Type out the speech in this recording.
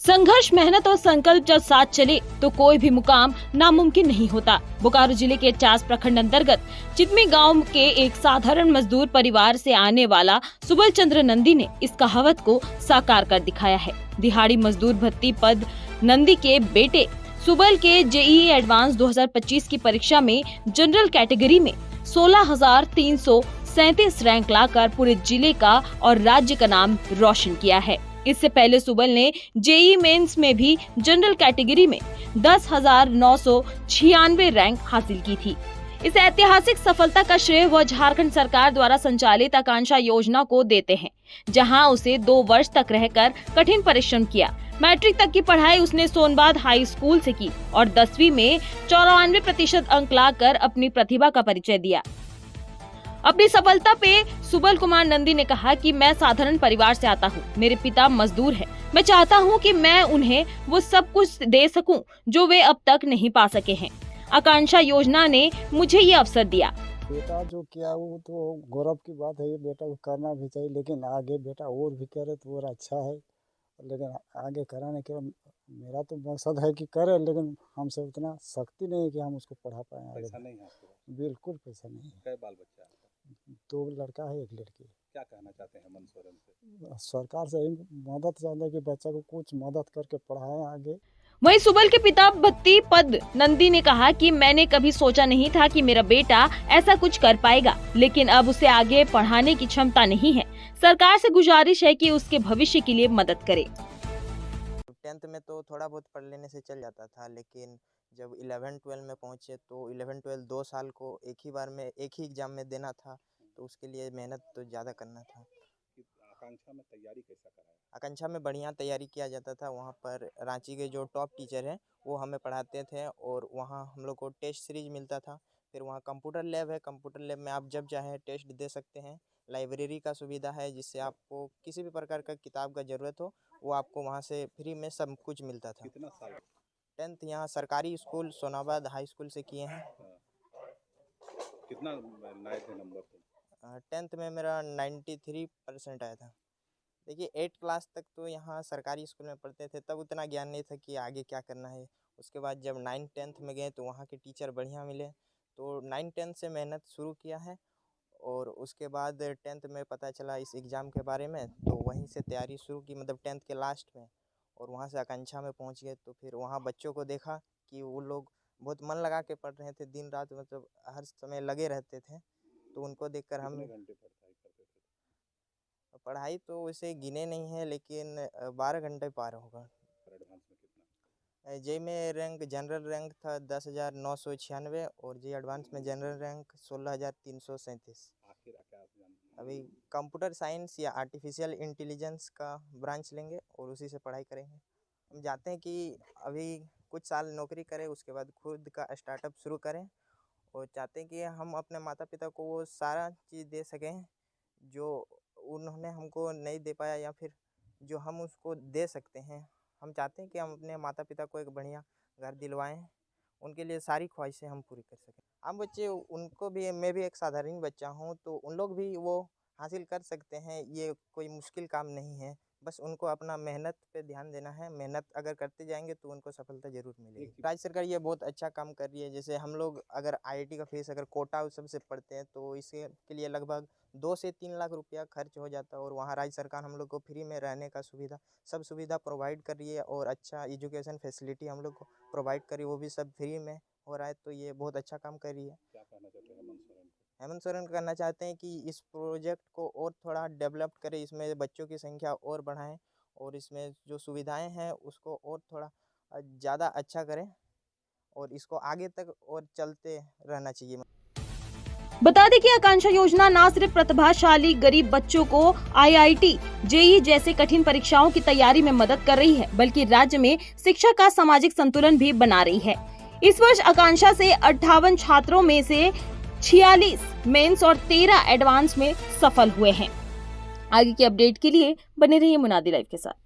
संघर्ष, मेहनत और संकल्प जब साथ चले तो कोई भी मुकाम नामुमकिन नहीं होता। बोकारो जिले के चास प्रखंड अंतर्गत चितमी गांव के एक साधारण मजदूर परिवार से आने वाला सुबल चंद्र नंदी ने इस कहावत को साकार कर दिखाया है। दिहाड़ी मजदूर भत्ती पद नंदी के बेटे सुबल के जेईई एडवांस 2025 की परीक्षा में जनरल कैटेगरी में 16,337 रैंक लाकर पूरे जिले का और राज्य का नाम रोशन किया है। इससे पहले सुबल ने जेईई मेंस में भी जनरल कैटेगरी में 10,996 रैंक हासिल की थी। इस ऐतिहासिक सफलता का श्रेय वह झारखंड सरकार द्वारा संचालित आकांक्षा योजना को देते हैं, जहां उसे 2 वर्ष तक रहकर कठिन परिश्रम किया। मैट्रिक तक की पढ़ाई उसने सोनबाद हाई स्कूल से की और 10वीं में 94% अंक लाकर अपनी प्रतिभा का परिचय दिया। अपनी सफलता पे सुबल कुमार नंदी ने कहा कि मैं साधारण परिवार से आता हूँ, मेरे पिता मजदूर हैं। मैं चाहता हूँ कि मैं उन्हें वो सब कुछ दे सकूं जो वे अब तक नहीं पा सके हैं। आकांक्षा योजना ने मुझे ये अवसर दिया। बेटा जो किया वो तो गौरव की बात है, ये बेटा को करना भी चाहिए, लेकिन आगे बेटा और भी करे तो और अच्छा है। लेकिन आगे कराने के मेरा तो मकसद है कि करे, लेकिन हमसे उतना शक्ति नहीं है कि हम उसको पढ़ा पाए। पैसा नहीं है आपके पास? बिल्कुल पैसा नहीं है। कै बाल बच्चा है? 2 लड़का है, 1 लड़की। क्या कहना चाहते हैं हेमंत सोरेन से? सरकार से मदद चाहते हैं कि बच्चा को कुछ मदद करके पढ़ाएं आगे। वहीं सुबल के पिता भत्ती पद नंदी ने कहा कि मैंने कभी सोचा नहीं था कि मेरा बेटा ऐसा कुछ कर पाएगा, लेकिन अब उसे आगे पढ़ाने की क्षमता नहीं है। सरकार से गुजारिश है कि उसके भविष्य के लिए मदद करे। 10th में तो थोड़ा बहुत पढ़ लेने से चल जाता था, लेकिन जब 11-12 में पहुंचे तो 11-12 2 साल को एक ही बार में एक ही एग्जाम में देना था, तो उसके लिए मेहनत तो ज़्यादा करना था। आकांक्षा में तैयारी कैसा कराया? आकांक्षा में बढ़िया तैयारी किया जाता था। वहाँ पर रांची के जो टॉप टीचर हैं वो हमें पढ़ाते थे और वहाँ हम लोग को टेस्ट सीरीज मिलता था। फिर वहाँ कंप्यूटर लैब है, कंप्यूटर लैब में आप जब चाहें टेस्ट दे सकते हैं। लाइब्रेरी का सुविधा है, जिससे आपको किसी भी प्रकार का किताब का ज़रूरत हो वो आपको वहाँ से फ्री में सब कुछ मिलता था। कितना साल? 10th यहाँ सरकारी स्कूल सोनाबाद हाई स्कूल से किए हैं। कितना लाए थे नंबर तुम? 10th में मेरा 93% आया था। देखिए 8th क्लास तक तो यहाँ सरकारी स्कूल में पढ़ते थे, तब उतना ज्ञान नहीं था कि आगे क्या करना है। उसके बाद जब 9th-10th में गए तो वहाँ के टीचर बढ़िया मिले, तो 9th-10th से मेहनत शुरू किया है। और उसके बाद 10th में पता चला इस एग्ज़ाम के बारे में, तो वहीं से तैयारी शुरू की, मतलब 10th के लास्ट में। और वहाँ से आकांक्षा में पहुँच गए, तो फिर वहाँ बच्चों को देखा कि वो लोग बहुत मन लगा के पढ़ रहे थे, दिन रात मतलब हर समय लगे रहते थे, तो उनको देखकर हम कितने घंटे पढ़ाई करते थे? पढ़ाई तो वैसे गिने नहीं है, लेकिन 12 घंटे पार होगा। एडवांस में कितना? जेईई में रैंक जनरल रैंक था 10,996 और जेईई एडवांस में जनरल रैंक 16,337। आखिर क्या जानते? अभी कंप्यूटर साइंस या आर्टिफिशियल इंटेलिजेंस का ब्रांच लेंगे और उसी से पढ़ाई करेंगे। हम चाहते हैं कि अभी कुछ साल नौकरी करें, उसके बाद खुद का स्टार्टअप शुरू करें, और चाहते हैं कि हम अपने माता पिता को वो सारा चीज़ दे सकें जो उन्होंने हमको नहीं दे पाया, या फिर जो हम उसको दे सकते हैं। हम चाहते हैं कि हम अपने माता पिता को एक बढ़िया घर दिलवाएं, उनके लिए सारी ख्वाहिशें हम पूरी कर सकें। आम बच्चे, उनको भी, मैं भी एक साधारण बच्चा हूं, तो उन लोग भी वो हासिल कर सकते हैं। ये कोई मुश्किल काम नहीं है, बस उनको अपना मेहनत पे ध्यान देना है। मेहनत अगर करते जाएंगे तो उनको सफलता जरूर मिलेगी। राज्य सरकार ये बहुत अच्छा काम कर रही है। जैसे हम लोग अगर आईआईटी का फीस अगर कोटा उस सबसे पढ़ते हैं तो इसके लिए लगभग 2 से 3 लाख रुपया खर्च हो जाता है, और वहाँ राज्य सरकार हम लोग को फ्री में रहने का सुविधा, सब सुविधा प्रोवाइड कर रही है, और अच्छा एजुकेशन फैसिलिटी हम लोग को प्रोवाइड कर रही है, वो भी सब फ्री में हो रहा है। तो ये बहुत अच्छा काम कर रही है। क्या कहना चाहते हैं हेमंत सोरेन को? हेमंत सोरेन कहना चाहते हैं कि इस प्रोजेक्ट को और थोड़ा डेवलप करें, इसमें बच्चों की संख्या और बढ़ाएं, और इसमें जो सुविधाएं हैं उसको और थोड़ा ज़्यादा अच्छा करें, और इसको आगे तक और चलते रहना चाहिए। बता दें कि आकांक्षा योजना न सिर्फ प्रतिभाशाली गरीब बच्चों को आईआईटी, जेईई जैसे कठिन परीक्षाओं की तैयारी में मदद कर रही है, बल्कि राज्य में शिक्षा का सामाजिक संतुलन भी बना रही है। इस वर्ष आकांक्षा से 58 छात्रों में से 46 मेंस और 13 एडवांस में सफल हुए हैं। आगे की अपडेट के लिए बने रहिए मुनादी लाइव के साथ।